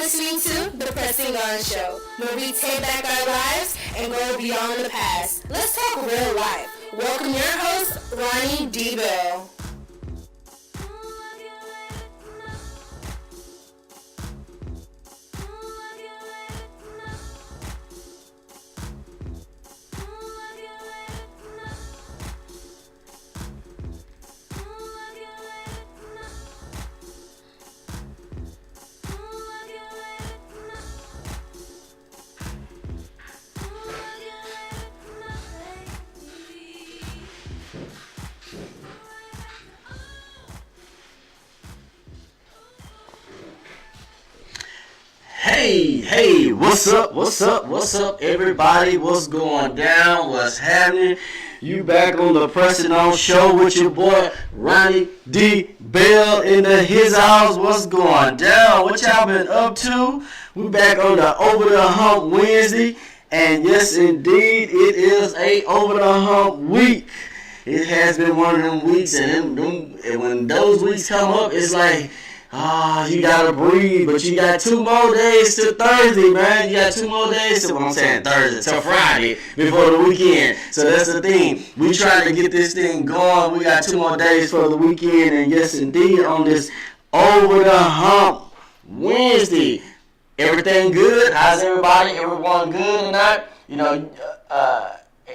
listening to The Pressing On Show, where we take back our lives and go beyond the past. Let's talk real life. Welcome your host, Ronnie D. Bell. Hey, what's up, everybody? What's going down? What's happening? You back on the Pressing On Show with your boy, Ronnie D. Bell in his house. What's going down? What y'all been up to? We back on the Over the Hump Wednesday. And yes, indeed, it is a Over the Hump week. It has been one of them weeks, and when those weeks come up, it's like, you gotta breathe, but you got 2 more days to Thursday, man. You got 2 more days to, Thursday, to Friday before the weekend. So that's the thing. We trying to get this thing going. We got 2 more days for the weekend, and yes, indeed, on this Over the Hump Wednesday. Everything good? How's everybody? Everyone good or not?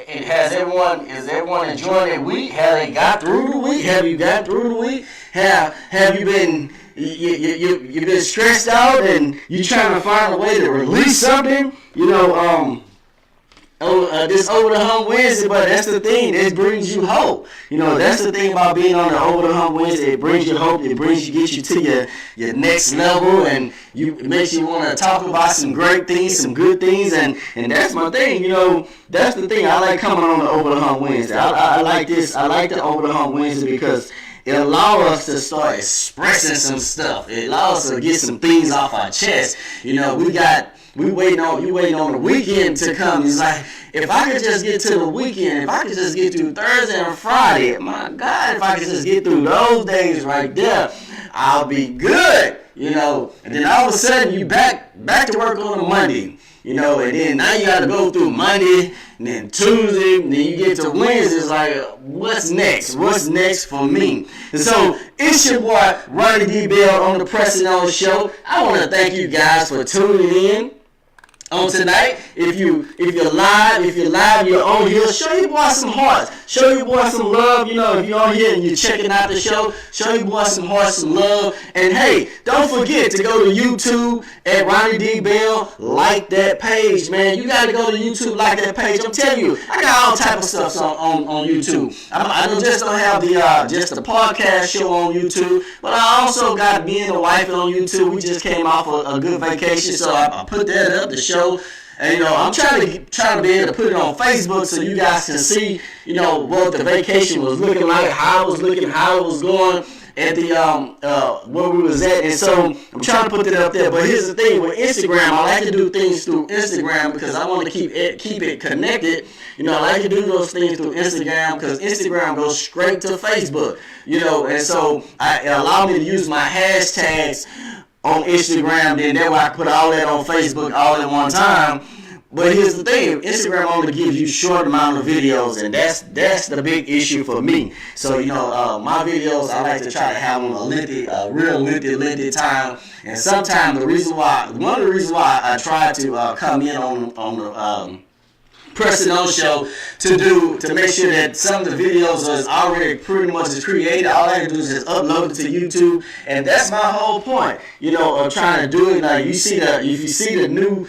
Is everyone enjoying their week? Have they got through the week? Have you got through the week? Have you been you've been stressed out and you trying to find a way to release something? This Over the Hump Wednesday, but that's the thing. It brings you hope. That's the thing about being on the Over the Hump Wednesday. It brings you hope. It gets you to your next level, and it makes you want to talk about some great things, some good things, and that's my thing. That's the thing. I like coming on the Over the Hump Wednesday. I like this. I like the Over the Hump Wednesday because it allows us to start expressing some stuff. It allows us to get some things off our chest. We waiting on the weekend to come. It's like, if I could just get to the weekend, if I could just get through Thursday and Friday, my God, if I could just get through those days right there, I'll be good, And then all of a sudden you back to work on a Monday, and then now you got to go through Monday, and then Tuesday, and then you get to Wednesday. It's like, what's next? What's next for me? And so it's your boy Ronnie D. Bell on the Pressing On Show. I want to thank you guys for tuning in on tonight. If you're live, you're on here, show your boy some hearts. Show your boy some love. If you're on here and you're checking out the show, show your boy some hearts, some love. And hey, don't forget to go to YouTube at Ronnie D. Bell. Like that page, man. You got to go to YouTube, like that page. I'm telling you, I got all type of stuff on YouTube. I don't have just the podcast show on YouTube, but I also got Me and the Wife on YouTube. We just came off a good vacation, so I put that up, the show. And I'm trying to be able to put it on Facebook so you guys can see, what the vacation was looking like, how it was looking, how it was going at the where we was at. And so I'm trying to put that up there. But here's the thing with Instagram, I like to do things through Instagram because I want to keep it connected. I like to do those things through Instagram because Instagram goes straight to Facebook. And so it allowed me to use my hashtags on Instagram, then that way I put all that on Facebook all at one time. But here's the thing, Instagram only gives you short amount of videos, and that's the big issue for me. So my videos, I like to try to have them a real lengthy time. And sometimes one of the reasons why I try to come in on the Pressing On Show to make sure that some of the videos is already pretty much created. All I have to do is just upload it to YouTube, and that's my whole point. Of trying to do it. Like if you see the new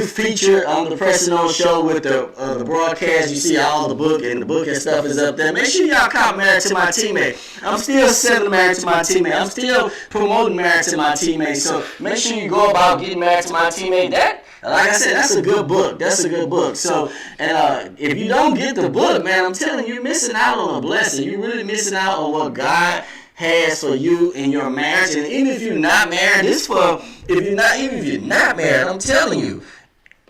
feature on the Pressing On Show with the broadcast, you see all the book and stuff is up there. Make sure y'all call Married to My Teammate. I'm still selling Married to My Teammate. I'm still promoting Married to My Teammate. So make sure you go about getting Married to My Teammate. Like I said, that's a good book. So, and if you don't get the book, man, I'm telling you, you're missing out on a blessing. You're really missing out on what God has for you in your marriage. And even if you're not married, even if you're not married, I'm telling you,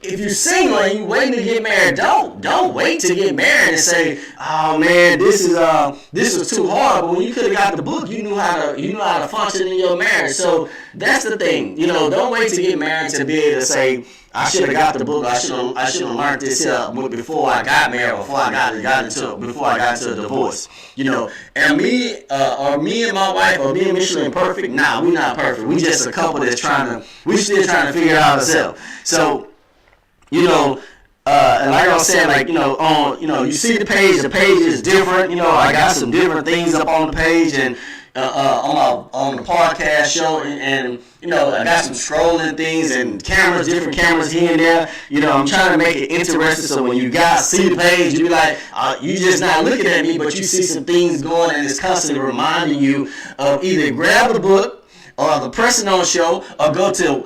if you're single and you waiting to get married, don't wait to get married and say, oh man, this is too hard. But when you could have got the book, you knew how to function in your marriage. So that's the thing. Don't wait to get married to be able to say, I should have got the book. I should have learned this before I got married, before I got into a divorce. And me and my wife, or me and Michelin perfect? Nah, we're not perfect. We just a couple that's we still trying to figure it out ourselves. So, and like I was saying, you see the page is different. I got some different things up on the page and on the podcast show, and I got some scrolling things and different cameras here and there. I'm trying to make it interesting so when you guys see the page, you be like, you just not looking at me, but you see some things going, and it's constantly reminding you of either grab the book or the Pressing On Show, or go to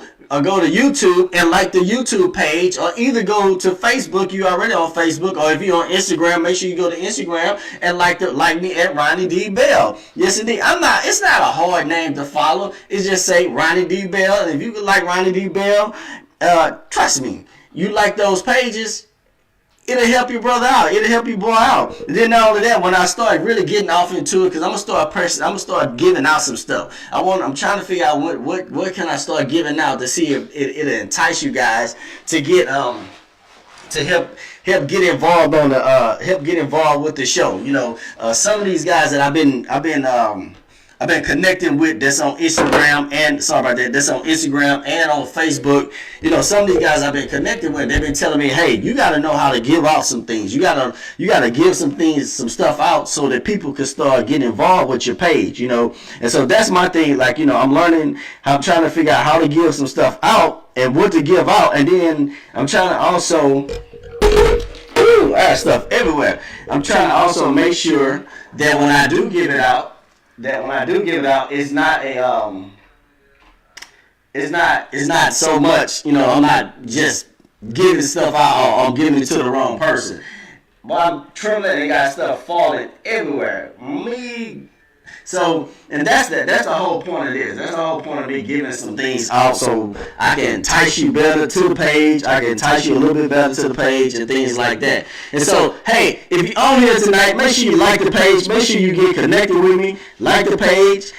YouTube and like the YouTube page, or either go to Facebook. You already on Facebook, or if you're on Instagram, make sure you go to Instagram and like me at Ronnie D. Bell. Yes, indeed. It's not a hard name to follow. It's just say Ronnie D. Bell, and if you could like Ronnie D. Bell, trust me, you like those pages, it'll help your brother out. It'll help your boy out. And then not only that, when I start really getting off into it, because I'm gonna start giving out some stuff. I'm trying to figure out what can I start giving out to see if it'll entice you guys to get to help get involved with the show. Some of these guys that I've been connecting with, that's on Instagram and that's on Instagram and on Facebook. Some of these guys I've been connected with, they've been telling me, hey, you got to know how to give out some things. You got to give some stuff out so that people can start getting involved with your page. And so that's my thing. I'm learning. I'm trying to figure out how to give some stuff out and what to give out, and then I'm trying to also. I got stuff everywhere. I'm trying to also make sure that when I do give it out, it's not it's not so much, I'm not just giving stuff out or I'm giving it to the wrong person. But I'm trembling and got stuff falling everywhere. And that's the whole point of this. That's the whole point of me giving some things out so I can entice you better to the page. I can entice you a little bit better to the page and things like that. And so, hey, if you're on here tonight, make sure you like the page. Make sure you get connected with me. Like the page.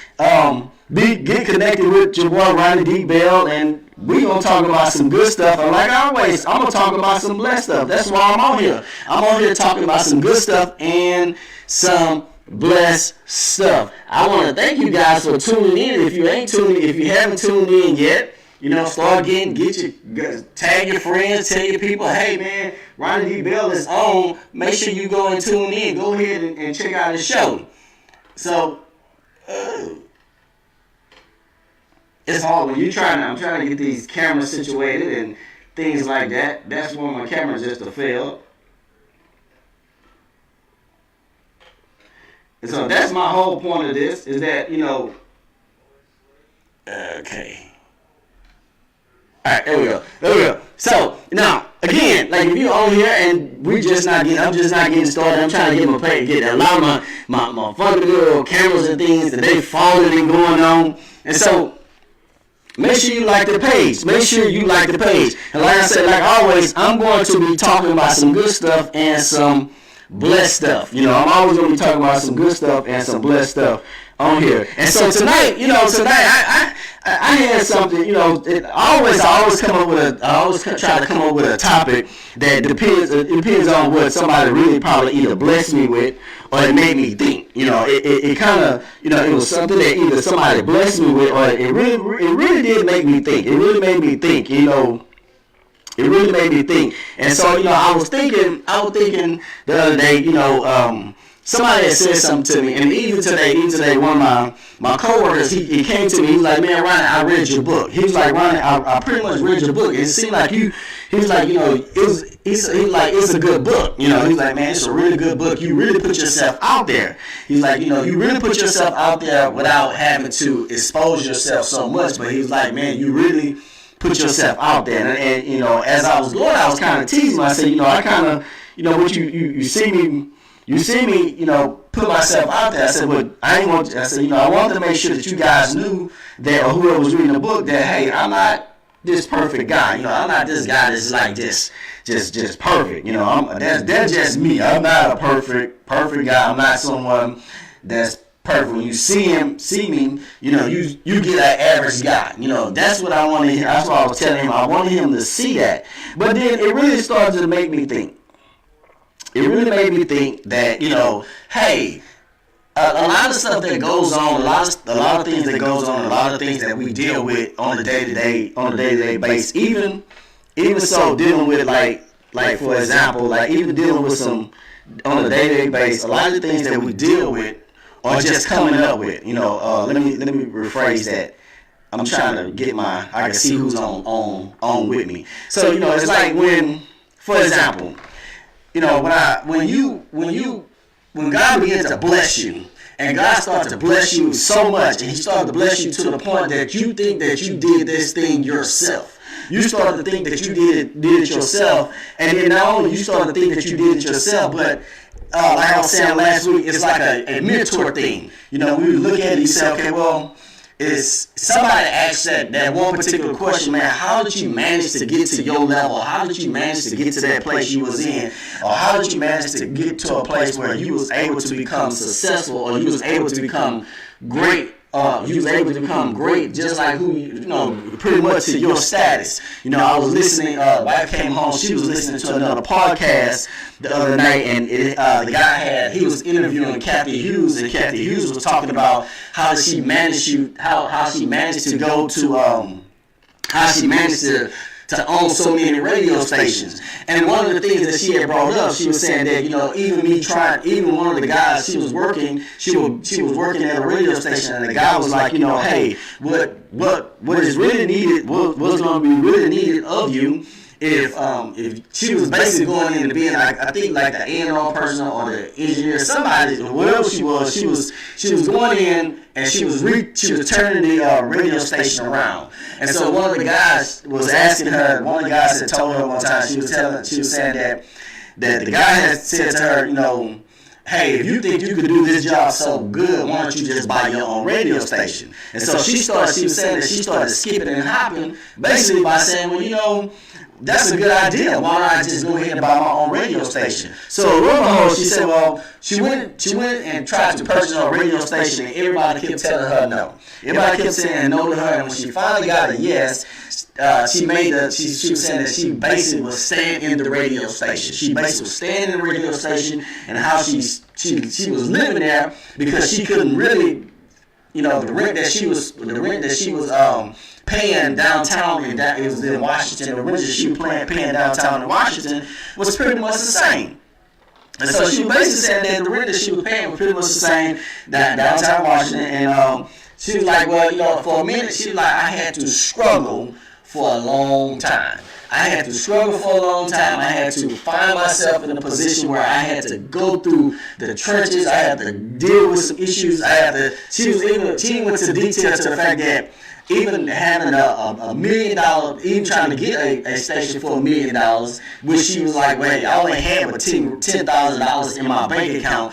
Get connected with your boy Ronnie D. Bell, and we gonna talk about some good stuff. And like always, I'm gonna talk about some blessed stuff. That's why I'm on here. I'm on here talking about some good stuff and some blessed stuff. I want to thank you guys for tuning in. If you haven't tuned in yet, start tag your friends, tell your people, hey man, Ronnie D. Bell is on. Make sure you go and tune in. Go ahead and check out the show. So it's hard when I'm trying to get these cameras situated and things like that. That's one of my cameras just to fail. And so that's my whole point of this, is that, okay. All right, there we go. So, now, again, if you're on here and I'm just not getting started, I'm trying to get a lot of my funky little cameras and things that they falling and going on. And so, make sure you like the page. And like I said, like always, I'm going to be talking about some good stuff and some blessed stuff. I'm always going to be talking about some good stuff and some blessed stuff on here. And so tonight, I had something, I always try to come up with a topic that depends on what somebody really probably either blessed me with or it made me think. It kind of, it was something that either somebody blessed me with or it really did make me think. It really made me think, It really made me think. And so, I was thinking the other day, somebody had said something to me, and even today, one of my coworkers, he came to me, he was like, man, Ronnie, I read your book. He was like, Ronnie, I pretty much read your book. And it seemed like he was like, it's a good book. He's like, man, it's a really good book. You really put yourself out there. He's like, you really put yourself out there without having to expose yourself so much. But he was like, man, you really put yourself out there. And as I was going, I was kind of teasing him. I said, I kind of, what you see me, put myself out there. I said, but I wanted to make sure that you guys knew that, or whoever was reading the book, that, hey, I'm not this perfect guy. You know, I'm not this guy that's like just perfect. You know, that's just me. I'm not a perfect guy. I'm not someone that's perfect. When you see me, you know, you get that average guy. You know, that's what I want to hear. That's what I was telling him. I wanted him to see that. But then it really started to make me think. It really made me think that, you know, hey, a lot of stuff that goes on, a lot of things that goes on, a lot of things that we deal with on a day-to-day basis. Even so, dealing with like for example, like even dealing with some on a day-to-day basis, a lot of the things that we deal with or just coming up with. You know, let me rephrase that. I'm trying to get I can see who's on with me. So, you know, it's like when, for example, you know, when God begins to bless you, and God starts to bless you so much, and He starts to bless you to the point that you think that you did this thing yourself. You start to think that you did it yourself, and then not only you start to think that you did it yourself, but like I was saying last week, it's like a mentor thing. You know, we look at it and say, okay, well, is somebody asked that one particular question, man, how did you manage to get to your level? How did you manage to get to that place you was in? Or how did you manage to get to a place where you was able to become successful, or you was able to become great? You was able to become great, just like who you know, pretty much to your status. You know, I was listening. Wife came home. She was listening to another podcast the other night, and the guy he was interviewing Kathy Hughes, and Kathy Hughes was talking about how she managed to go to how she managed to own so many radio stations. And one of the things that she had brought up, she was saying that, you know, even one of the guys, she was working at a radio station, and the guy was like, you know, hey, what is really needed, what's going to be really needed of you, if she was basically going into being like, I think like the A&R person or the engineer, somebody, whatever she was going in, and she was turning the radio station around. And so one of the guys was asking her, one of the guys had told her one time, she was saying that the guy had said to her, you know, hey, if you think you could do this job so good, why don't you just buy your own radio station? And so she was saying that she started skipping and hopping, basically by saying, well, you know, that's a good idea. Why don't I just go ahead and buy my own radio station? So lo and behold, she said, well, she went and tried to purchase a radio station, and everybody kept telling her no. Everybody kept saying no to her, and when she finally got a yes, she was saying that she basically was staying in the radio station. She basically was staying in the radio station, and how she was living there because she couldn't really, you know, the rent that she was paying downtown, and it was in Washington. The rent that she was paying downtown in Washington was pretty much the same. And so she was basically saying that the rent that she was paying was pretty much the same downtown Washington. And she was like, well, you know, for a minute, she was like, I had to struggle for a long time. I had to struggle for a long time. I had to find myself in a position where I had to go through the trenches. I had to deal with some issues. She went to detail to the fact that even having $1 million, even trying to get a station for $1 million, which she was like, wait, I only had but $10,000 in my bank account.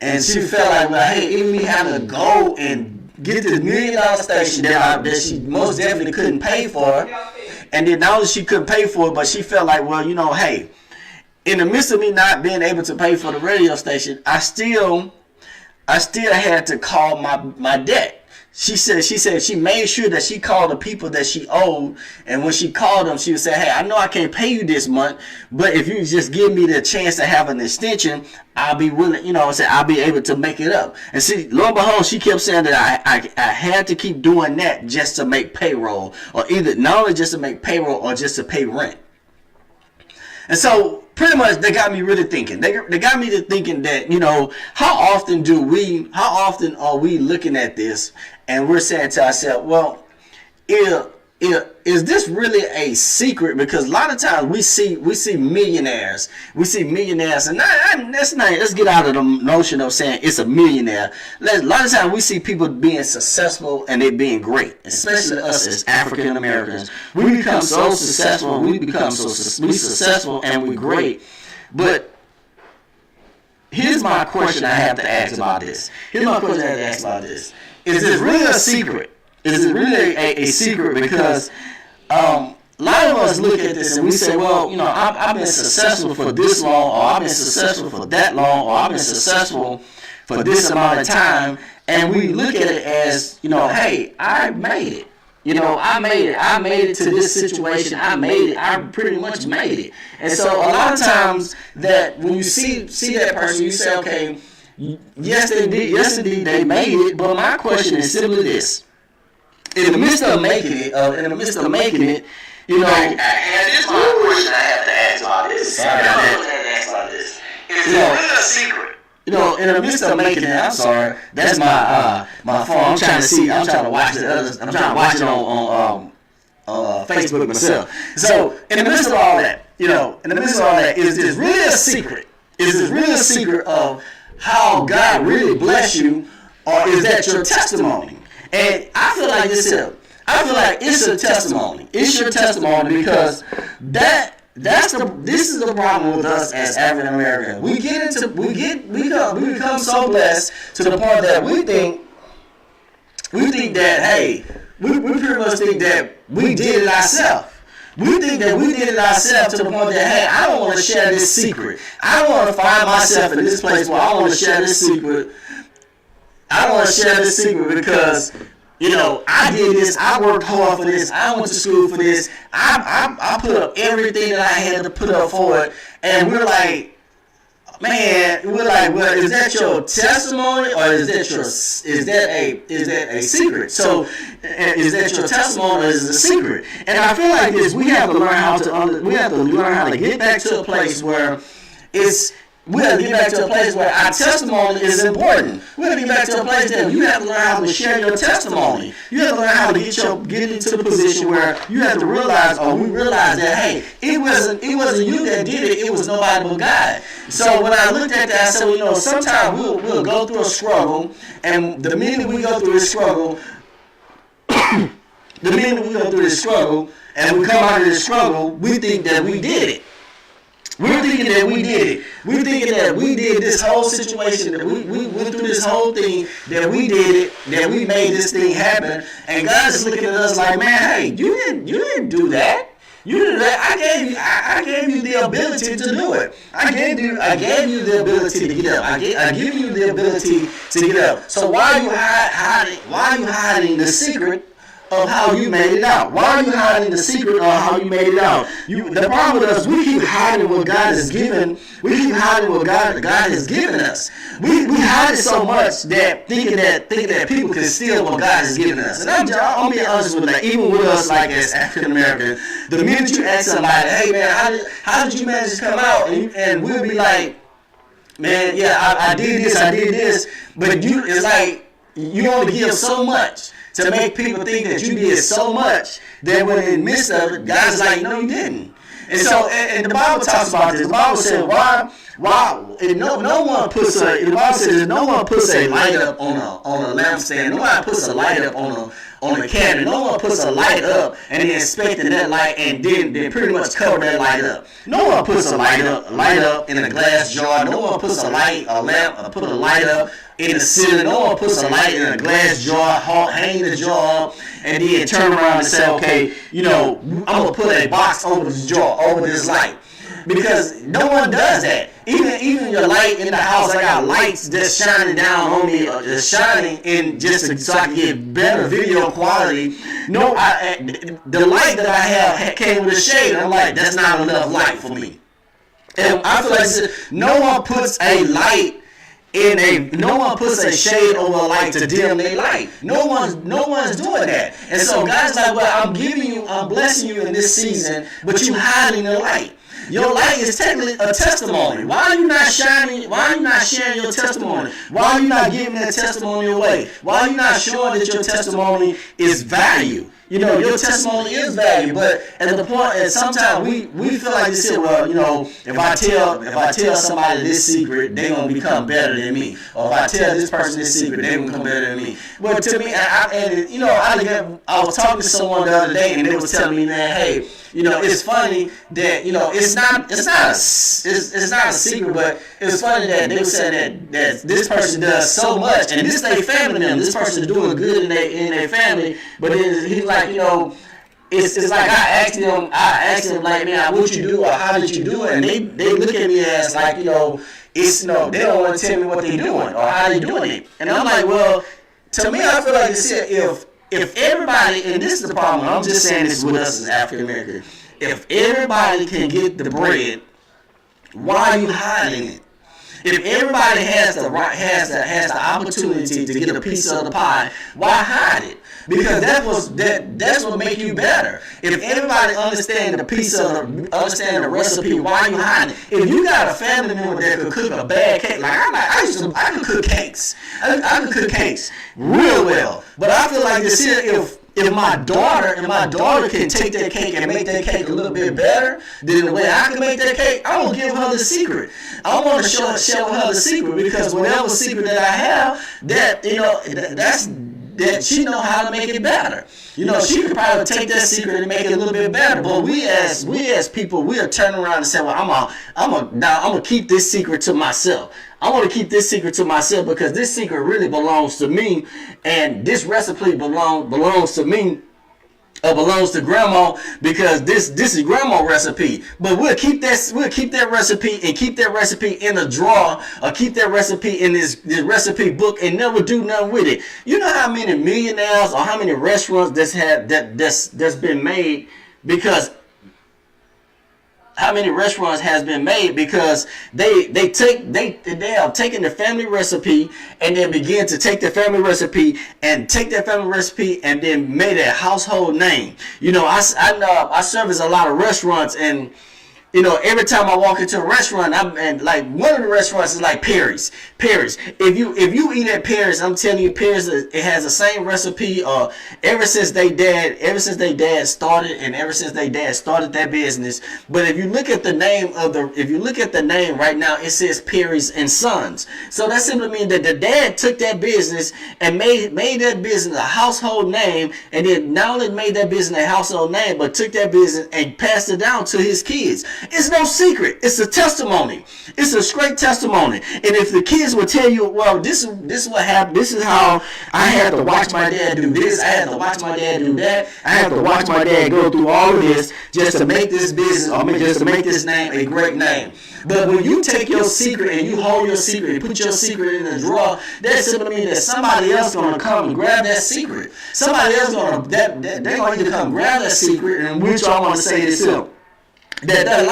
And she felt like, well, hey, even me having to go and get this $1 million station that she most definitely couldn't pay for. And then not only she couldn't pay for it, but she felt like, well, you know, hey, in the midst of me not being able to pay for the radio station, I still had to call my debt. She said she made sure that she called the people that she owed, and when she called them, she would say, hey, I know I can't pay you this month, but if you just give me the chance to have an extension, I'll be willing, you know, I'll be able to make it up. And see, lo and behold, she kept saying that I had to keep doing that just to make payroll, or either not only just to make payroll or just to pay rent. And so pretty much they got me really thinking. They got me to thinking that, you know, how often are we looking at this and we're saying to ourselves, well, is this really a secret? Because a lot of times we see millionaires. And let's get out of the notion of saying it's a millionaire. A lot of times we see people being successful and they being great, especially us as African Americans. We become so successful, we successful and we're great. But here's my question I have to ask about this. Is this really a secret? Is it really a secret? Because a lot of us look at this and we say, well, I've been successful for this long, or I've been successful for that long, or I've been successful for this amount of time, and we look at it as, hey, I made it. I made it to this situation. I pretty much made it. And so a lot of times that when you see that person, you say, okay, yes, indeed, they made it. But my question is simply this: in the midst of making it, and this is my question I have to ask about this. Is it really a secret? In the midst of making it, I'm sorry, that's my phone. I'm trying to watch it. I'm trying to watch it on Facebook myself. So in the midst of all that, is this really a secret? Is this really a secret of how God really bless you, or is that your testimony? And I feel like this is. I feel like it's a testimony. It's your testimony, because this is the problem with us as African Americans. We become so blessed to the point that we think that, hey, we pretty much think that we did it ourselves. We think that we did it ourselves to the point that, hey, I don't want to share this secret. I don't want to find myself in this place where I want to share this secret. I don't want to share this secret because, I did this. I worked hard for this. I went to school for this. I put up everything that I had to put up for it. And we're like, well, is that your testimony, or is that a secret? So, is that your testimony, or is it a secret? And I feel like this. We have to learn how to get back to a place where we have to get back to a place where our testimony is important. We have to get back to a place that you have to learn how to share your testimony. You have to learn how to get into the position where you have to realize, or we realize that, hey, it wasn't you that did it. It was nobody but God. So when I looked at that, I said, sometimes we'll go through a struggle, and the minute we go through this struggle, and we come out of this struggle, we think that we did it. We're thinking that we did it. We're thinking that we did this whole situation, that we went through this whole thing, that we did it, that we made this thing happen. And God's looking at us like, man, hey, you didn't do that. You did that. I gave you the ability to do it. I gave you the ability to get up. I give you the ability to get up. So why are you hiding the secret of how you made it out? Why are you hiding the secret of how you made it out? The problem with us, we keep hiding what God has given. We keep hiding what God has given us. We hide it so much that thinking that people can steal what God has given us. And I'm being honest with that. Even with us, like as African Americans, the minute you ask somebody, hey man, how did you manage to come out? And we'll be like, man, yeah, I did this, but it's like you only give so much to make people think that you did so much that when in the midst of it, God's like, no, you didn't. And so, and the Bible talks about this. The Bible says, why? And no one puts the Bible says no one puts a light up on a lampstand. Nobody puts a light up on a cabinet. No one puts a light up and then expecting that light and then pretty much cover that light up. No one puts a light up in a glass jar. No one puts a light up in the ceiling. No one puts a light in a glass jar, hang the jar up, and then turn around and say, okay, I'm gonna put a box over this jar, over this light. Because no one does that. Even your light in the house, I got lights that's shining down on me, just shining in so I can get better video quality. No, the light that I have came with a shade. I'm like, that's not enough light for me. And I feel like no one puts a shade over a light to dim their light. No one's doing that. And so God's like, well, I'm blessing you in this season, but you hiding the light. Your light is technically a testimony. Why are you not shining? Why are you not sharing your testimony? Why are you not giving that testimony away? Why are you not showing that your testimony is value? Your testimony is value, but at the point, and sometimes we feel like this. Well, if I tell somebody this secret, they're gonna become better than me. Or if I tell this person this secret, they're gonna become better than me. Well, to me, I was talking to someone the other day, and they was telling me, man, hey, it's funny that it's not a secret, but it's funny that they were saying that this person does so much, and this they family member, this person is doing good in their family, but then he's like, it's like I asked them like, man, what you do or how did you do it? And they look at me as like, it's they don't want to tell me what they're doing or how they doing it. And I'm like, well, to me, I feel like if everybody, and this is the problem, I'm just saying this with us as African Americans, if everybody can get the bread, why are you hiding it? If everybody has the opportunity to get a piece of the pie, why hide it? Because that's what make you better. If everybody understand understand the recipe, why are you hiding it? If you got a family member that could cook a bad cake, like I could cook cakes. I could cook cakes real well. But I feel like this here, if my daughter can take that cake and make that cake a little bit better than the way I can make that cake, I'm gonna give her the secret. I want to show her the secret, because whatever secret that I have, that she know how to make it better. She could probably take that secret and make it a little bit better. But we as people, we'll turn around and say, well, I'm gonna keep this secret to myself. I want to keep this secret to myself because this secret really belongs to me, and this recipe belongs to me. Belongs to grandma, because this is grandma recipe. But we'll keep that recipe and keep that recipe in a drawer, or keep that recipe in this recipe book and never do nothing with it. You know how many millionaires or how many restaurants that's been made because how many restaurants has been made because they have taken the family recipe and then begin to take the family recipe and then made a household name. I service a lot of restaurants, and every time I walk into a restaurant, and like one of the restaurants is like Perry's. If you eat at Perry's, I'm telling you, Perry's, it has the same recipe. Ever since they dad started, and ever since they dad started that business. But if you look at the name right now, it says Perry's and Sons. So that simply means that the dad took that business and made that business a household name, and then not only made that business a household name, but took that business and passed it down to his kids. It's no secret. It's a testimony. It's a straight testimony. And if the kids will tell you, well, this is what happened. This is how I had to watch my dad do this. I had to watch my dad do that. I had to watch my dad go through all of this just to make this business, or just to make this name a great name. But when you take your secret and you hold your secret and put your secret in the drawer, that simply means that somebody else going to come and grab that secret. Somebody else they're going to come grab that secret, and which I want to say this here. That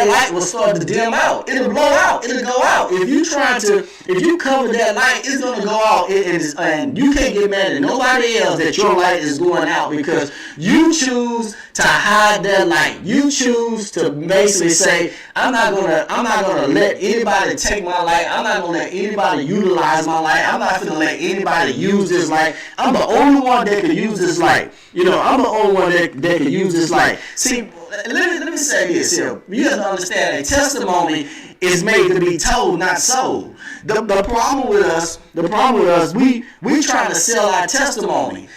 light will start to dim out. It'll blow out. It'll go out. If you cover that light, it's gonna go out, and you can't get mad at nobody else that your light is going out, because you choose to hide that light. You choose to basically say, I'm not gonna let anybody take my light. I'm not gonna let anybody utilize my light. I'm not gonna let anybody use this light. I'm the only one that can use this light. I'm the only one that can use this light. See, let me say this here. You have to understand, a testimony is made to be told, not sold. The problem with us, we trying to sell our testimony.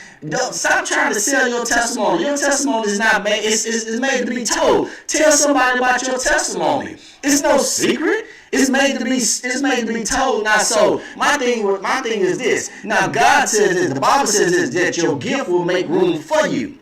Stop trying to sell your testimony. Your testimony is not made. It's made to be told. Tell somebody about your testimony. It's no secret. It's made to be told, not sold. My thing is this. Now God says this. The Bible says this, that your gift will make room for you.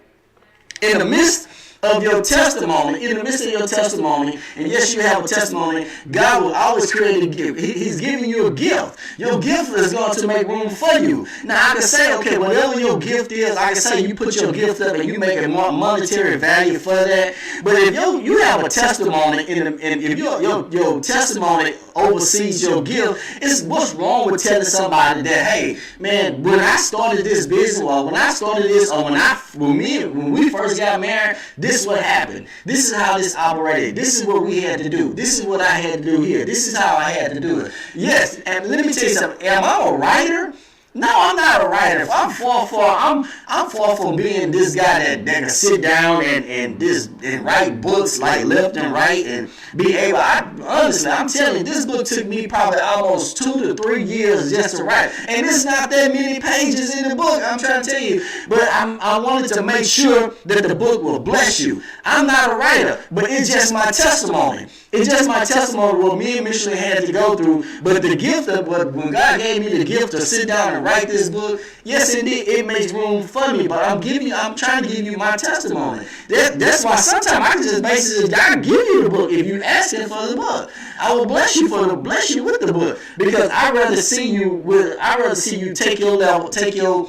In the midst of your testimony, and yes, you have a testimony, God will always create a gift. He's giving you a gift. Your gift is going to make room for you. Now, I can say, okay, whatever your gift is, I can say you put your gift up and you make a monetary value for that. But if you have a testimony, and if your testimony oversees your gift, it's what's wrong with telling somebody that, hey, man, when I started this business, or when I started this, or when we first got married, this is what happened. This is how this operated. This is what we had to do. This is what I had to do here. This is how I had to do it. Yes, and let me tell you something. Am I a writer? No, I'm not a writer. I'm far from being this guy that can sit down and write books like left and right and be able. Honestly, I'm telling you, this book took me probably almost 2 to 3 years just to write, and it's not that many pages in the book. I'm trying to tell you, but I wanted to make sure that the book will bless you. I'm not a writer, but it's just my testimony. It's just my testimony what me and Michelin had to go through. But the gift of when God gave me the gift to sit down and write this book. Yes, indeed, it makes room for me, but I'm trying to give you my testimony. That's why sometimes I can just basically God give you the book if you asking for the book. I will bless you with the book, because I'd rather see you take your level, take your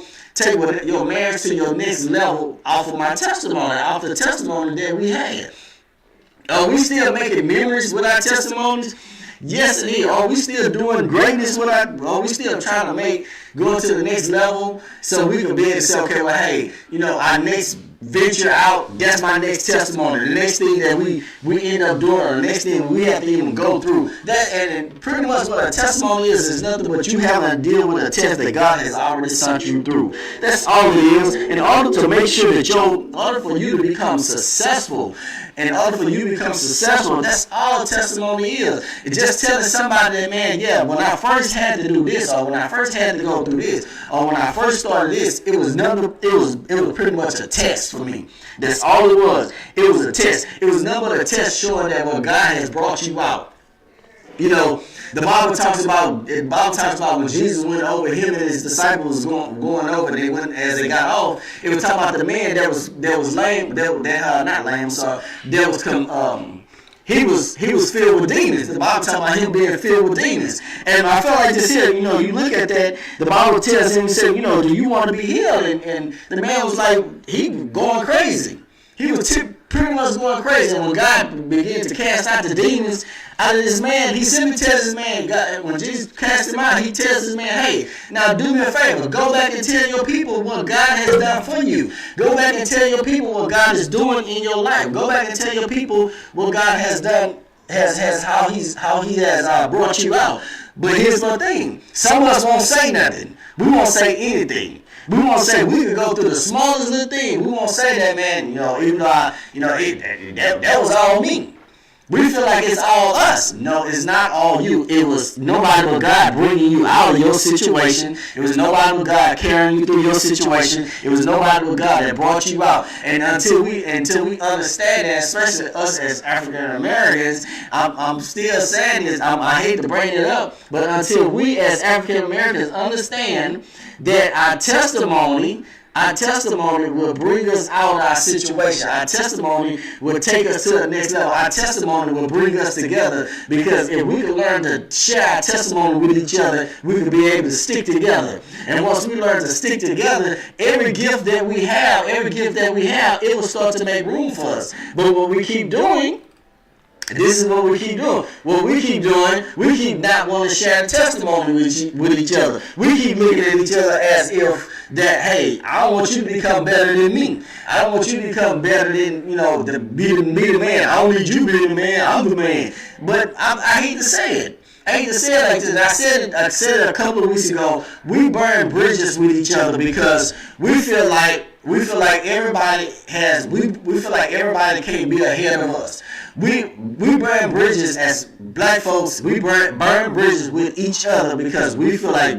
marriage to your next level off of my testimony, off the testimony that we had. Are we still making memories with our testimonies? Yes, indeed. Are we still doing greatness with are we still trying to go to the next level so we can be able to say, okay, well, hey, our next venture out, that's my next testimony. The next thing that we end up doing, or the next thing we have to even go through. That, and pretty much what a testimony is nothing but you having to deal with a test that God has already sent you through. That's all it is. In order to make sure that in order for you to become successful, that's all testimony is. It's just telling somebody that, man, yeah, when I first had to do this, or when I first had to go through this, or when I first started this, it was pretty much a test for me. That's all it was. It was a test. It was nothing but a test showing that God has brought you out. The Bible talks about when Jesus went over, him and his disciples going over, and they went as they got off. It was talking about the man that was lame, he was filled with demons. The Bible talks about him being filled with demons. And I felt like this here, you look at that, the Bible tells him, he said, do you want to be healed? And the man was like, he going crazy. He was pretty much going crazy. And when God began to cast out the demons out of this man, he simply tells this man, God, when Jesus cast him out, he tells this man, hey, now do me a favor. Go back and tell your people what God has done for you. Go back and tell your people what God is doing in your life. Go back and tell your people what God has done, how he has brought you out. But here's the thing. Some of us won't say nothing. We won't say anything. We won't say, we can go through the smallest little thing. We won't say that, man, even though that was all me. We feel like it's all us. No, it's not all you. It was nobody but God bringing you out of your situation. It was nobody but God carrying you through your situation. It was nobody but God that brought you out. And until we understand that, especially us as African Americans, I'm still saying this. I hate to bring it up, but until we as African Americans understand that our testimony will bring us out of our situation. Our testimony will take us to the next level. Our testimony will bring us together, because if we can learn to share our testimony with each other, we can be able to stick together. And once we learn to stick together, every gift that we have, it will start to make room for us. But what we keep doing, this is what we keep doing. What we keep doing, we keep not wanting to share testimony with each other. We keep looking at each other as if that, hey, I don't want you to become better than me. I don't want you to become better than, to be the man. I don't need you to be the man. I'm the man. But I hate to say it. I hate to say it like this. I said it a couple of weeks ago. We burn bridges with each other because we feel like everybody can't be ahead of us. We burn bridges as black folks. We burn bridges with each other because we feel like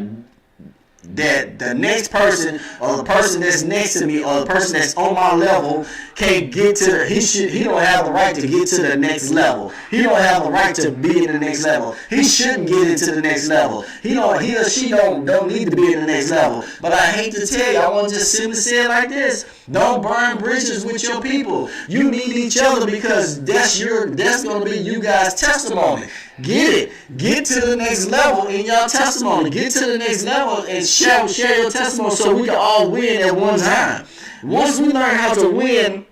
that the next person, or the person that's next to me, or the person that's on my level can't get to he don't have the right to get to the next level. He don't have the right to be in the next level. He shouldn't get into the next level. He or she don't need to be in the next level. But I hate to tell you, I want to just simply say it like this. Don't burn bridges with your people. You need each other, because that's going to be you guys' testimony. Get it. Get to the next level in your testimony. Get to the next level and share your testimony so we can all win at one time. Once we learn how to win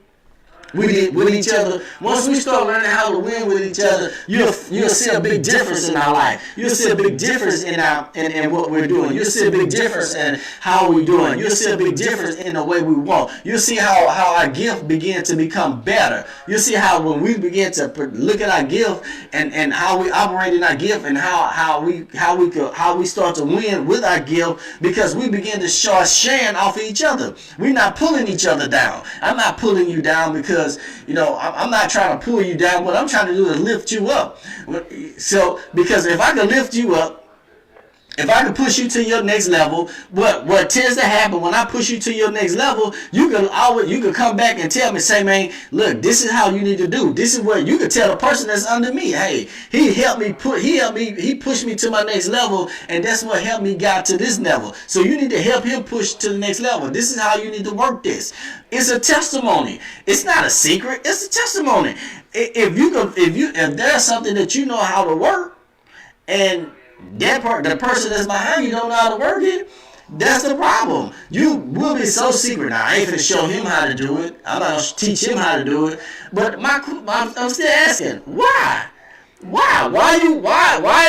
with each other, once we start learning how to win with each other, you'll see a big difference in our life. You'll see a big difference in what we're doing. You'll see a big difference in how we're doing. You'll see a big difference in the way we walk. You'll see how our gift begin to become better. You'll see how when we begin to look at our gift and how we operate in our gift, and how we start to win with our gift, because we begin to start sharing off of each other. We're not pulling each other down. I'm not pulling you down because I'm not trying to pull you down. What I'm trying to do is lift you up. So, because if I can lift you up, if I can push you to your next level, what tends to happen when I push you to your next level, you can come back and tell me, say, man, look, this is how you need to do. This is what you can tell the person that's under me. Hey, he pushed me to my next level, and that's what helped me get to this level. So you need to help him push to the next level. This is how you need to work this. It's a testimony. It's not a secret. It's a testimony. If there's something that you know how to work, and the person that's behind you don't know how to work it, that's the problem. You will be so secret. Now, I ain't finna show him how to do it. I'm not gonna teach him how to do it. But I'm still asking, why? Why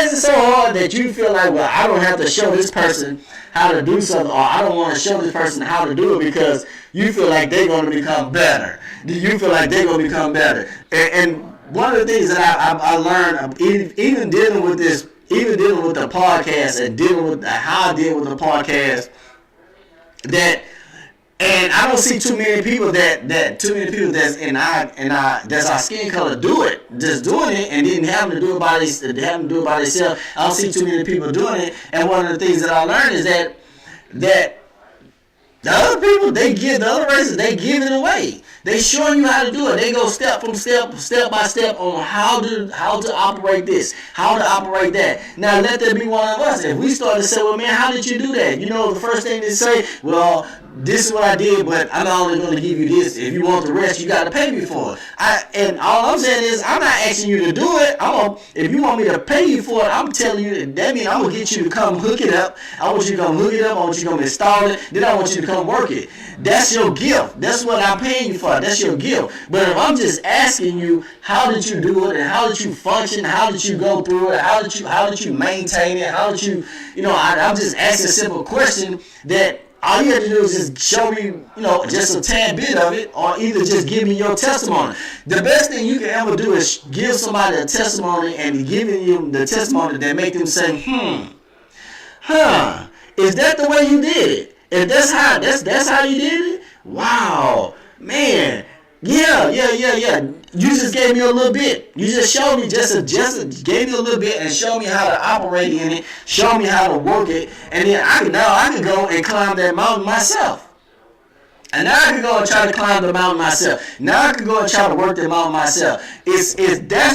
is it so hard that you feel like, well, I don't have to show this person how to do something, or I don't want to show this person how to do it because you feel like they're going to become better. You feel like they're going to become better. And one of the things that I learned, even dealing with this, even dealing with the podcast and dealing with how I deal with the podcast, and I don't see too many people that's our skin color do it, just doing it, and then having to do it by themselves. I don't see too many people doing it. And one of the things that I learned is that the other people, the other races, they give it away. They showing you how to do it. They go step by step on how to operate this, how to operate that. Now let that be one of us. If we start to say, well, man, how did you do that? You know, the first thing they say, well, this is what I did, but I'm only going to give you this. If you want the rest, you got to pay me for it. And all I'm saying is, I'm not asking you to do it. If you want me to pay you for it, I'm telling you, that means I'm going to get you to come hook it up. I want you to come hook it up. I want you to come install it. Then I want you to come work it. That's your gift. That's what I'm paying you for. That's your gift. But if I'm just asking you, how did you do it, and how did you function, how did you go through it, how did you maintain it, how did you, I'm just asking a simple question that all you have to do is just show me, just a tad bit of it, or either just give me your testimony. The best thing you can ever do is give somebody a testimony, and giving you the testimony that make them say, is that the way you did it? If that's how you did it? Wow, man, yeah. You just gave me a little bit. You just showed me gave me a little bit and showed me how to operate in it, show me how to work it, and then I can go and climb that mountain myself. And now I can go and try to climb the mountain myself. Now I can go and try to work the mountain myself. That's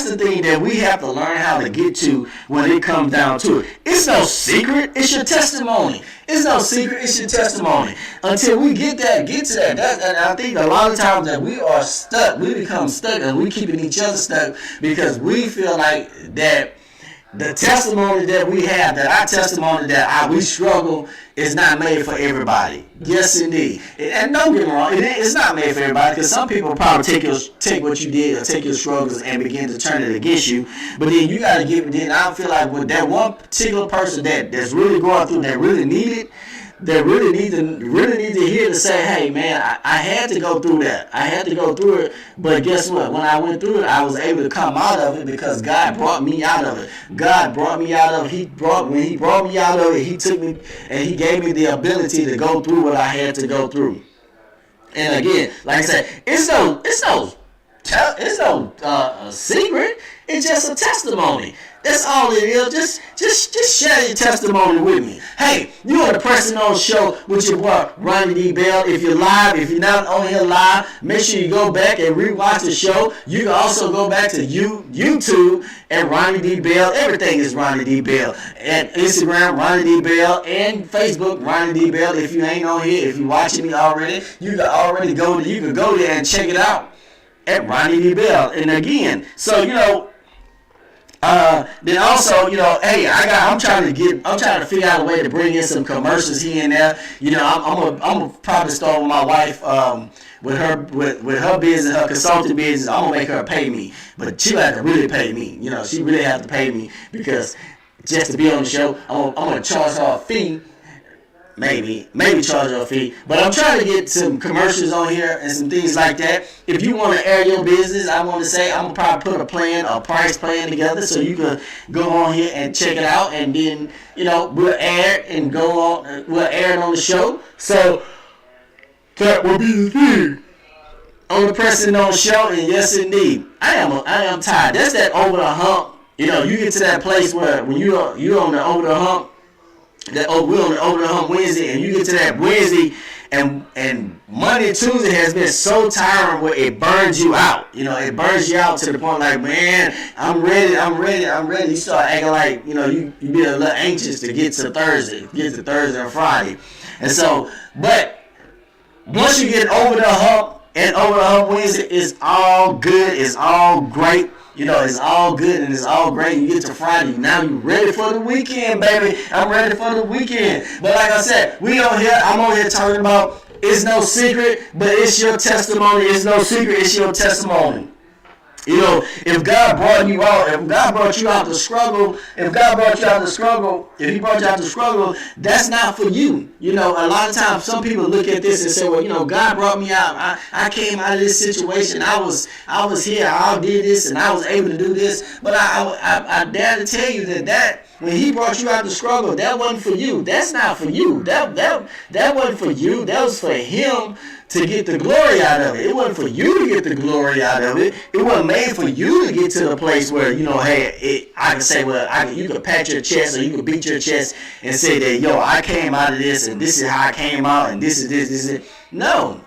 the thing that we have to learn how to get to when it comes down to it. It's no secret. It's your testimony. It's no secret. It's your testimony. Until we get to that. And I think a lot of times that we are stuck. We become stuck, and we keeping each other stuck because we feel like that the testimony that we have, that our testimony that we struggle, is not made for everybody. Yes, indeed. And don't get me wrong, it's not made for everybody, because some people probably take what you did, or take your struggles and begin to turn it against you. But then you got to then I feel like with that one particular person that's really going through, that really need it, that really need to hear to say, hey man, I had to go through that. I had to go through it. But guess what? When I went through it, I was able to come out of it because God brought me out of it. God brought me out of it. When He brought me out of it, He took me and He gave me the ability to go through what I had to go through. And again, like I said, it's no secret. It's just a testimony. That's all it is. Just share your testimony with me. Hey, you on the Pressing On Show with your boy Ronnie D. Bell. If you're live, if you're not on here live, make sure you go back and rewatch the show. You can also go back to YouTube and Ronnie D. Bell. Everything is Ronnie D. Bell. And Instagram, Ronnie D. Bell, and Facebook, Ronnie D. Bell. If you ain't on here, if you're watching me already, you can already go there and check it out at Ronnie D. Bell. And again, so then also, hey, I'm trying to figure out a way to bring in some commercials here and there. I'm gonna probably start with my wife, with her business, her consulting business. I'm gonna make her pay me, but she have to really pay me. She really have to pay me, because just to be on the show, I'm gonna charge her a fee. Maybe charge her a fee. But I'm trying to get some commercials on here and some things like that. If you want to air your business, I want to say I'm going to probably put a price plan together so you can go on here and check it out. And then, we'll air it and we'll air it on the show. So that will be the thing on the Pressing On Show. And yes, indeed, I am tired. That's that over the hump. You get to that place where when you're on the over the hump, that we're on the Over the Hump Wednesday, and you get to that Wednesday, and Monday and Tuesday has been so tiring where it burns you out. It burns you out to the point like, man, I'm ready. You start acting like, you be a little anxious to get to Thursday and Friday. And so, but once you get over the hump, and Over the Hump Wednesday, it's all good, it's all great. It's all good and it's all great. You get to Friday. Now you ready for the weekend, baby. I'm ready for the weekend. But like I said, I'm on here talking about it's no secret, but it's your testimony. It's no secret, it's your testimony. If God brought you out, if God brought you out to struggle, if He brought you out to struggle, that's not for you. A lot of times some people look at this and say, well, God brought me out. I came out of this situation. I was here. I did this and I was able to do this. But I dare to tell you that when He brought you out to struggle, that wasn't for you. That's not for you. That wasn't for you. That was for Him to get the glory out of it. It wasn't for you to get the glory out of it. It wasn't made for you to get to the place where, hey, I can say, you can pat your chest or you can beat your chest and say that, I came out of this and this is how I came out and this is it. No.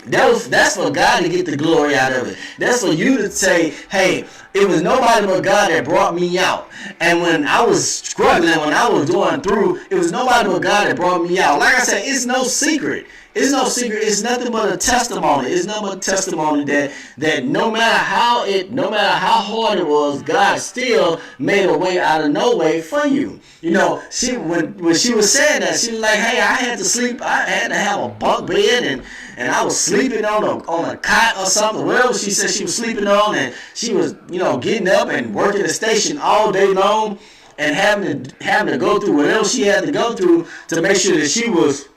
That's for God to get the glory out of it. That's for you to say, hey, it was nobody but God that brought me out. And when I was struggling, when I was going through, it was nobody but God that brought me out. Like I said, it's no secret. It's no secret. It's nothing but a testimony. It's nothing but a testimony that no matter how hard it was, God still made a way out of no way for you. When she was saying that, she was like, hey, I had to sleep. I had to have a bunk bed and I was sleeping on a cot or something. Whatever she said she was sleeping on, and she was, getting up and working the station all day long and having to go through whatever she had to go through to make sure that she was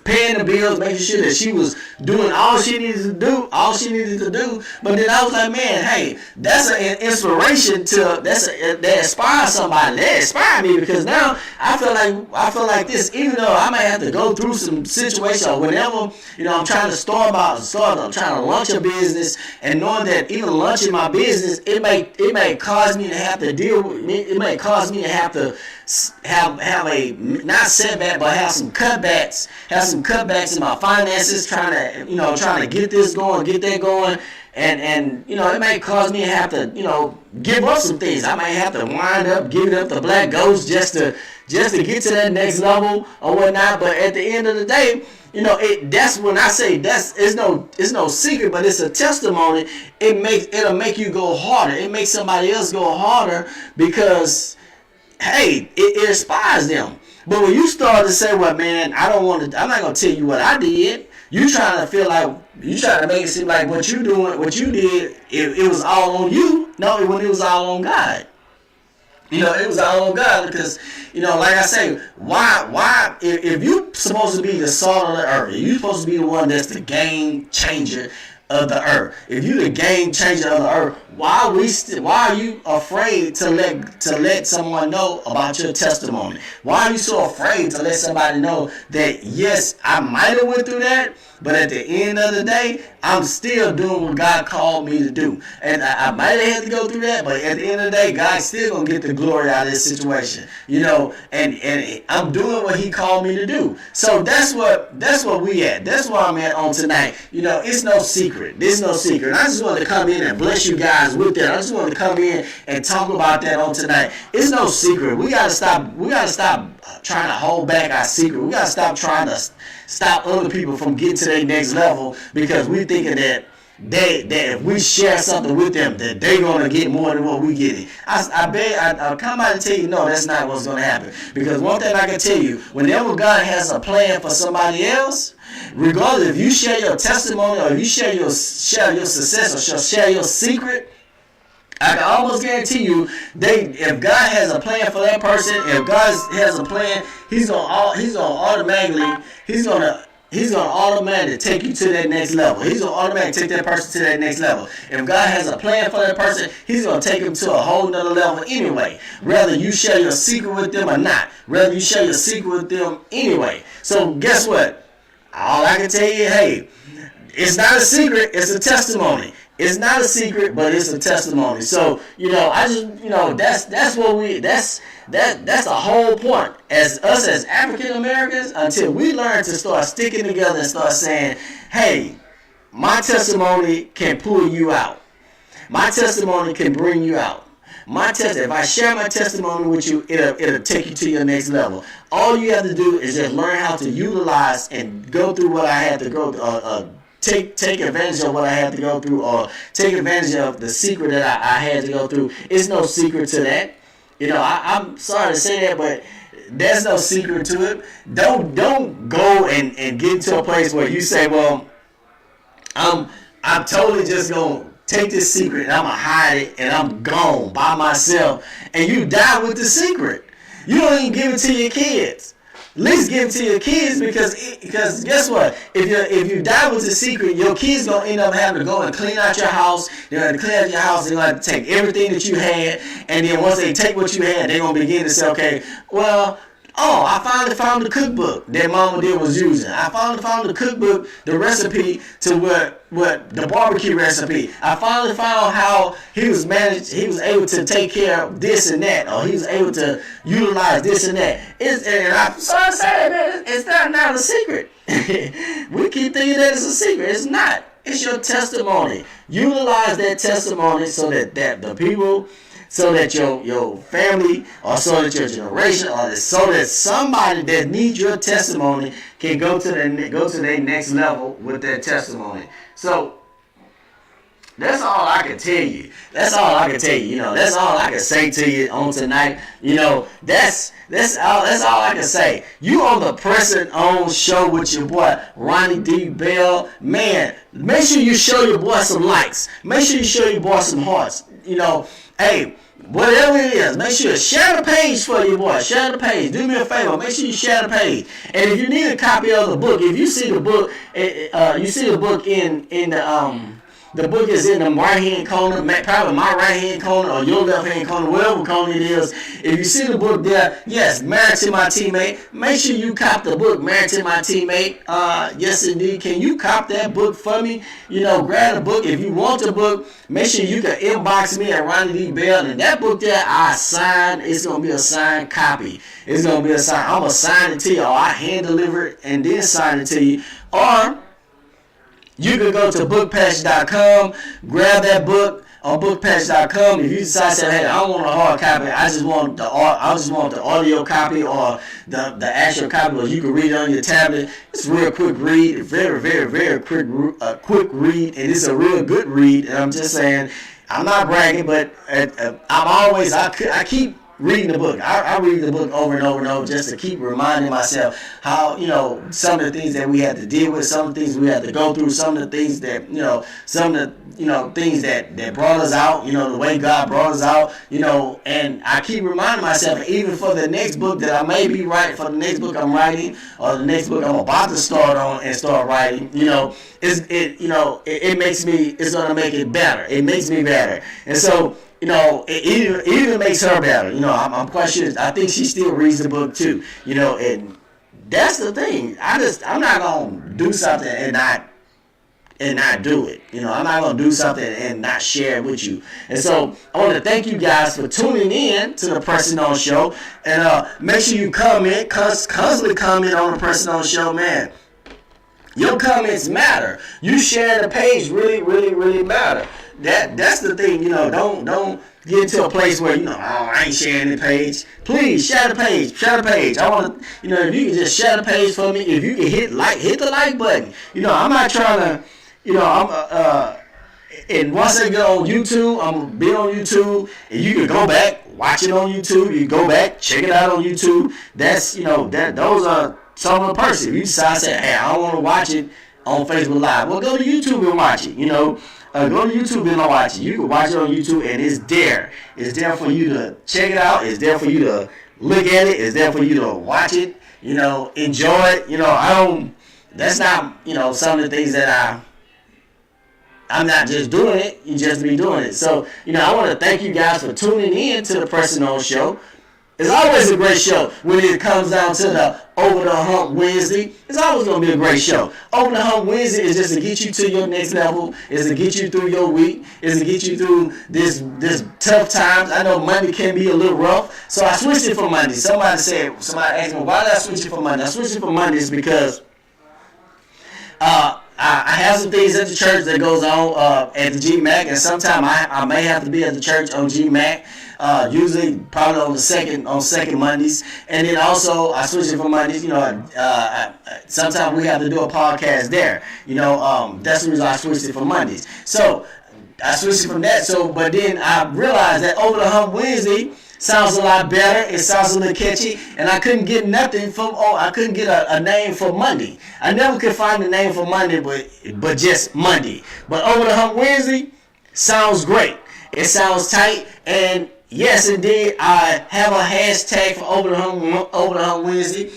paying the bills, making sure that she was doing all she needed to do. But then I was like, man, hey, that's an inspiration that inspires somebody. That inspired me, because now I feel like this, even though I might have to go through some situation or whenever, I'm trying to I'm trying to launch a business, and knowing that even launching my business, it may cause me to have to deal with me. It may cause me to have to have a, not setback, but have some cutbacks in my finances, trying to get this going, get that going, and it may cause me to have to give up some things. I might have to wind up giving up the black ghost just to get to that next level or whatnot. But at the end of the day, that's when I say it's no secret, but it's a testimony. It'll make you go harder. It makes somebody else go harder, because hey, it inspires them. But when you start to say, well, man, I'm not going to tell you what I did. You trying to make it seem like what you did, it was all on you. No, when it was all on God. It was all on God, because, like I say, why, if you're supposed to be the salt of the earth, if you're supposed to be the one that's the game changer of the earth, if you the game changer of the earth, why are you afraid to let someone know about your testimony? Why are you so afraid to let somebody know that, yes, I might have went through that, but at the end of the day, I'm still doing what God called me to do. And I might have had to go through that, but at the end of the day, God's still going to get the glory out of this situation. And I'm doing what He called me to do. So that's what we at. That's where I'm at on tonight. It's no secret. There's no secret. And I just wanted to come in and bless you guys with that. I just wanted to come in and talk about that on tonight. It's no secret. We gotta stop trying to hold back our secret. We gotta stop trying to stop other people from getting to their next level, because we thinking that if we share something with them, that they're gonna get more than what we getting. I come out and tell you, no, that's not what's gonna happen. Because one thing I can tell you, whenever God has a plan for somebody else, regardless if you share your testimony or if you share your success or share your secret, I can almost guarantee you, if God has a plan for that person, if God has a plan, He's gonna automatically take you to that next level. He's gonna automatically take that person to that next level. If God has a plan for that person, He's gonna take them to a whole nother level anyway. Whether you share your secret with them or not, whether you share your secret with them anyway. So guess what? All I can tell you, hey, it's not a secret, it's a testimony. It's not a secret, but it's a testimony. So, I just, that's what that's the whole point. As us as African Americans, until we learn to start sticking together and start saying, hey, my testimony can pull you out. My testimony can bring you out. If I share my testimony with you, it'll take you to your next level. All you have to do is just learn how to utilize and go through what I had to go through. Take advantage of what I had to go through, or take advantage of the secret that I had to go through. It's no secret to that. I'm sorry to say that, but there's no secret to it. Don't go and get to a place where you say, well, I'm totally just gonna take this secret and I'm gonna hide it and I'm gone by myself, and you die with the secret. You don't even give it to your kids. At least give it to your kids, because guess what? If you die with the secret, your kids gonna end up having to go and clean out your house. They're gonna clean out your house. They're gonna have to take everything that you had, and then once they take what you had, they're gonna begin to say, okay, well, I finally found the cookbook that Mama did was using. I finally found the cookbook, the recipe to what the barbecue recipe. I finally found how he was able to take care of this and that, or he was able to utilize this and that. And I'm sorry to say that it's not a secret. We keep thinking that it's a secret. It's not. It's your testimony. Utilize that testimony so that the people, so that your family, or so that your generation, or so that somebody that needs your testimony can go to their next level with their testimony. So that's all I can tell you. That's all I can tell you. That's all I can say to you on tonight. That's all I can say. You on the Pressing On Show with your boy Ronnie D. Bell. Man, make sure you show your boy some likes. Make sure you show your boy some hearts. Hey, whatever it is, make sure you share the page for your boy. Share the page. Do me a favor. Make sure you share the page. And if you need a copy of the book, if you see the book, the book is in the right hand corner, probably my right hand corner or your left hand corner, whatever corner it is. If you see the book there, yes, Married to My Teammate. Make sure you cop the book, Married to My Teammate. Yes, indeed. Can you cop that book for me? Grab the book. If you want the book, make sure you can inbox me at Ronnie D. Bell. And that book there, I sign. It's going to be a signed copy. It's going to be a sign. I'm going to sign it to you, or I hand deliver it and then sign it to you. Or you can go to bookpatch.com, grab that book on bookpatch.com. If you decide to say, hey, I don't want a hard copy, I just want the audio copy or the actual copy where you can read it on your tablet. It's a real quick read, very, very, very quick read, and it's a real good read. And I'm just saying, I'm not bragging, but I keep reading the book. I read the book over and over and over just to keep reminding myself how, some of the things that we had to deal with, some of the things we had to go through, some of the things that, things that brought us out, the way God brought us out, and I keep reminding myself, even for the next book that I may be writing, for the next book I'm writing, or the next book I'm about to start on and start writing, it makes me, it's going to make it better. It makes me better. And so, it even makes her better. I'm quite sure. I think she still reads the book too. And that's the thing. I'm not gonna do something and not do it. I'm not gonna do something and not share it with you. And so I want to thank you guys for tuning in to the Pressing On Show. And make sure you comment, constantly comment on the Pressing On Show, man. Your comments matter. You sharing the page really, really, really matter. That's the thing, don't get into a place where, I ain't sharing the page. Please share the page. I want to, if you can just share the page for me, if you can hit the like button. I'm not trying to, and once I get on YouTube, I'm going to be on YouTube, and you can go back, watch it on YouTube. You can go back, check it out on YouTube. That's, those are some of the perks. If you decide to say, hey, I don't want to watch it on Facebook Live, well, go to YouTube and watch it, Go to YouTube and watch it. You can watch it on YouTube, and it's there. It's there for you to check it out. It's there for you to look at it. It's there for you to watch it. Enjoy it. That's not, some of the things that I'm not just doing it. You just be doing it. So, I want to thank you guys for tuning in to the Pressing On Show. It's always a great show when it comes down to the Over the Hump Wednesday. It's always going to be a great show. Over the Hump Wednesday is just to get you to your next level. Is to get you through your week. Is to get you through this tough times. I know Monday can be a little rough, so I switched it for Monday. Somebody asked me, why did I switch it for Monday? I switched it for Mondays because I have some things at the church that goes on at the GMAC, and sometimes I may have to be at the church on GMAC. Usually probably on second Mondays, and then also I switch it for Mondays. Sometimes we have to do a podcast there. That's the reason I switched it for Mondays. So I switched it from that. But then I realized that Over the Hump Wednesday sounds a lot better. It sounds a little catchy, and I couldn't get nothing from. I couldn't get a name for Monday. I never could find a name for Monday, but just Monday. But Over the Hump Wednesday sounds great. It sounds tight, and yes, indeed, I have a hashtag for Over the Hump Wednesday.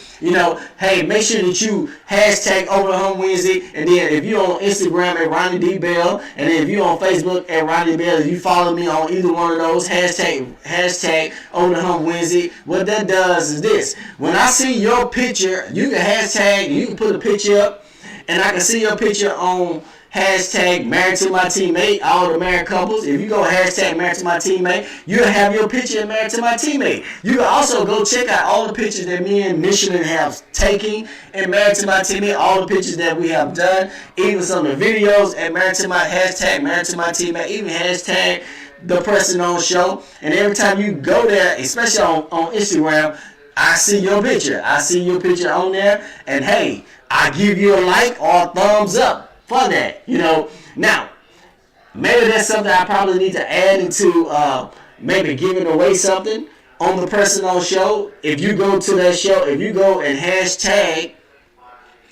Hey, make sure that you hashtag Over the Hump Wednesday, and then if you're on Instagram at Ronnie D. Bell, and then if you're on Facebook at Ronnie Bell, if you follow me on either one of those, hashtag Over the Hump Wednesday. What that does is this: when I see your picture, you can hashtag, you can put a picture up, and I can see your picture on hashtag Married to My Teammate, all the married couples. If you go hashtag Married to My Teammate, you'll have your picture Married to My Teammate. You can also go check out all the pictures that me and Michelin have taken and Married to My Teammate, all the pictures that we have done, even some of the videos at hashtag Married to My Teammate, even hashtag the Pressing On Show. And every time you go there, especially on Instagram, I see your picture. I see your picture on there, and hey, I give you a like or a thumbs up for that. Now, maybe that's something I probably need to add into maybe giving away something on the Pressing On Show. If you go to that show, if you go and hashtag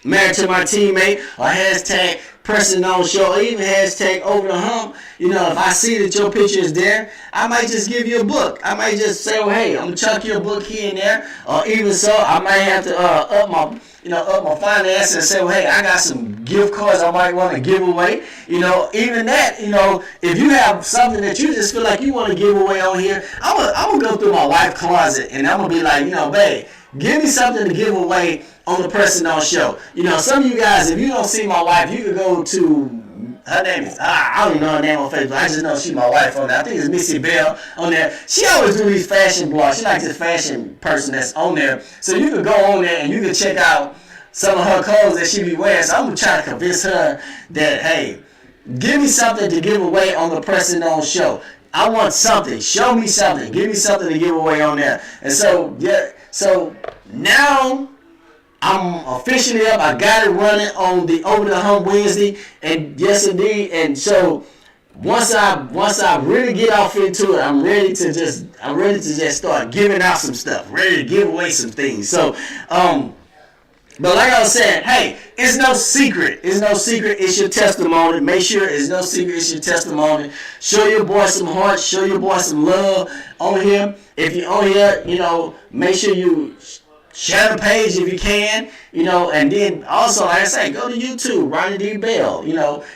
Married to My Teammate or hashtag Pressing On Show or even hashtag Over the Hump, if I see that your picture is there, I might just give you a book. I might just say, well, hey, I'm going to chuck you a book here and there. Or even so, I might have to up my finance and say, well, hey, I got some gift cards I might want to give away. Even that, if you have something that you just feel like you want to give away on here, I'm going to go through my wife's closet and I'm going to be like, babe, give me something to give away on the Pressing On Show. Some of you guys, if you don't see my wife, you can go to, her name is, I don't know her name on Facebook. I just know she's my wife on there. I think it's Missy Bell on there. She always do these fashion blogs. She likes this fashion person that's on there. So you can go on there and you can check out some of her clothes that she be wearing. So I'm going to try to convince her that, hey, give me something to give away on the Pressing On Show. I want something. Show me something. Give me something to give away on there. And so, yeah. So now I'm officially up. I got it running on the Over the Hump Wednesday, and yes, indeed. And so once I really get off into it, I'm ready to just start giving out some stuff. Ready to give away some things. So, but like I was saying, hey, it's no secret. It's no secret. It's your testimony. Make sure it's no secret. It's your testimony. Show your boy some heart. Show your boy some love on here. If you're on here, make sure you share the page if you can, and then also, like I say, go to YouTube, Ronnie D. Bell.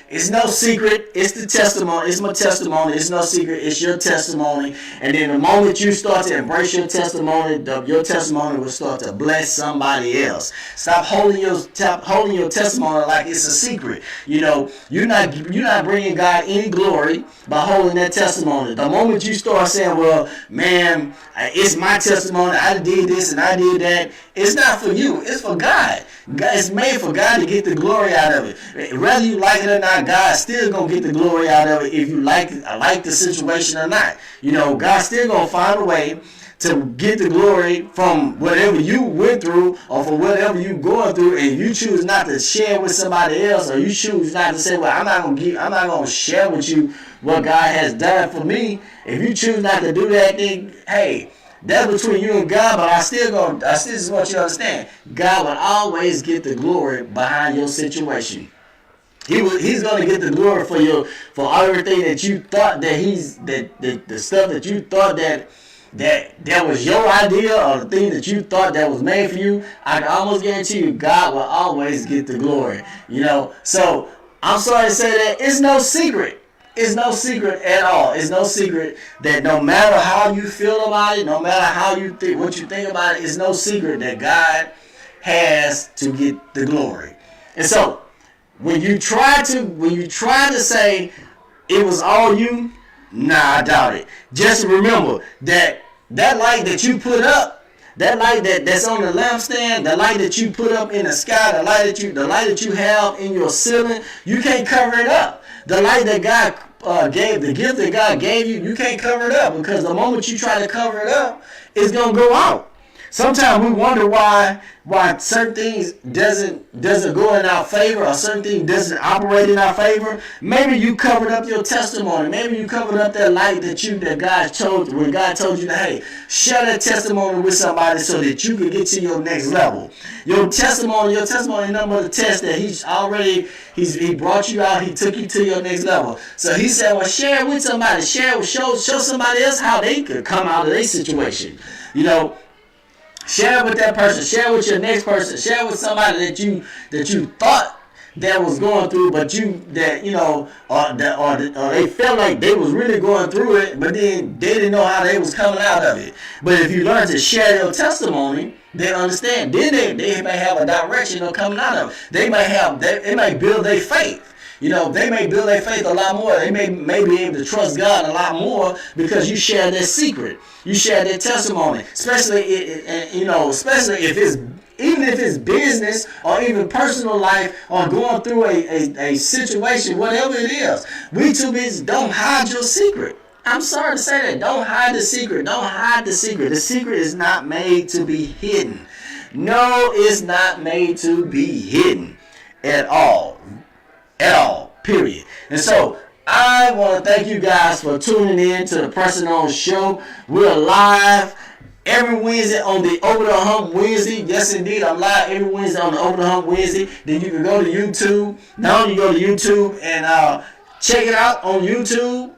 It's no secret. It's the testimony. It's my testimony. It's no secret. It's your testimony. And then the moment you start to embrace your testimony will start to bless somebody else. Stop holding your testimony like it's a secret. You're not bringing God any glory by holding that testimony. The moment you start saying, well, man, it's my testimony. I did this and I did that. It's not for you. It's for God. It's made for God to get the glory out of it. Whether you like it or not, God's still going to get the glory out of it if you like the situation or not. God's still going to find a way to get the glory from whatever you went through or from whatever you're going through, and you choose not to share with somebody else, or you choose not to say, well, I'm not going to share with you what God has done for me. If you choose not to do that, then, hey, that's between you and God, but I still just want you to understand, God will always get the glory behind your situation. He's going to get the glory for everything that you thought the stuff that you thought that was your idea, or the thing that you thought that was made for you. I can almost guarantee you, God will always get the glory. So I'm sorry to say that it's no secret. It's no secret at all. It's no secret that no matter how you feel about it, no matter how you think, what you think about it, it's no secret that God has to get the glory. And so, when you try to say it was all you, nah, I doubt it. Just remember that light that you put up, that light that's on the lampstand, the light that you put up in the sky, the light that you have in your ceiling, you can't cover it up. The light that God gave, the gift that God gave you, you can't cover it up, because the moment you try to cover it up, it's gonna go out. Sometimes we wonder why certain things doesn't go in our favor, or certain things doesn't operate in our favor. Maybe you covered up your testimony. Maybe you covered up that light that God told, when God told you to, hey, share that testimony with somebody so that you can get to your next level. Your testimony is nothing but a test that he brought you out. He took you to your next level. So he said, well, share it with somebody. Show somebody else how they could come out of their situation. Share it with that person. Share it with your next person. Share it with somebody that you thought that was going through, but or they felt like they was really going through it, but then they didn't know how they was coming out of it. But if you learn to share your testimony, they understand. Then they may have a direction of coming out of it. It may build their faith. They may build their faith a lot more. They may be able to trust God a lot more because you share their secret. You share their testimony, especially if it's business or even personal life or going through a situation, whatever it is. We too busy. Don't hide your secret. I'm sorry to say that. Don't hide the secret. Don't hide the secret. The secret is not made to be hidden. No, it's not made to be hidden at all. At all, period. And so I want to thank you guys for tuning in to the Pressing On Show. We're live every Wednesday on the Over the Hump Wednesday. Yes, indeed, I'm live every Wednesday on the Over the Hump Wednesday. Then you can go to YouTube. Now you go to YouTube and check it out on YouTube.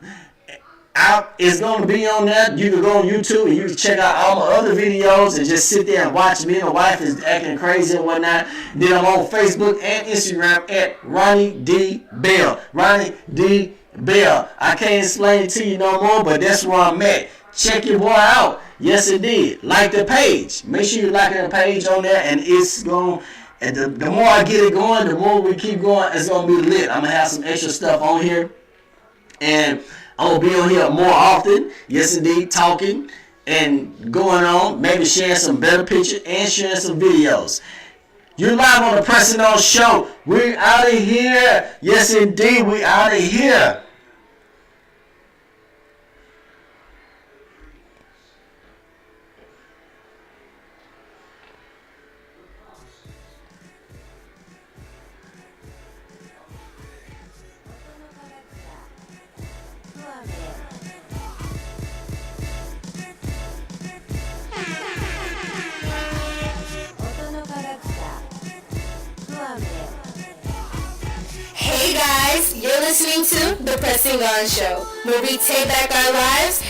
It's going to be on there. You can go on YouTube and you can check out all my other videos and just sit there and watch me and my wife is acting crazy and whatnot. Then I'm on Facebook and Instagram at Ronnie D. Bell. Ronnie D. Bell. I can't explain it to you no more, but that's where I'm at. Check your boy out. Yes, indeed. Like the page. Make sure you like the page on there, and it's going. And the more I get it going, the more we keep going, it's going to be lit. I'm going to have some extra stuff on here. And I'm going to be on here more often. Yes, indeed. Talking and going on. Maybe sharing some better pictures and sharing some videos. You're live on the Pressing On Show. We're out of here. Yes, indeed. We're out of here. Hey guys, you're listening to The Pressing On Show, where we take back our lives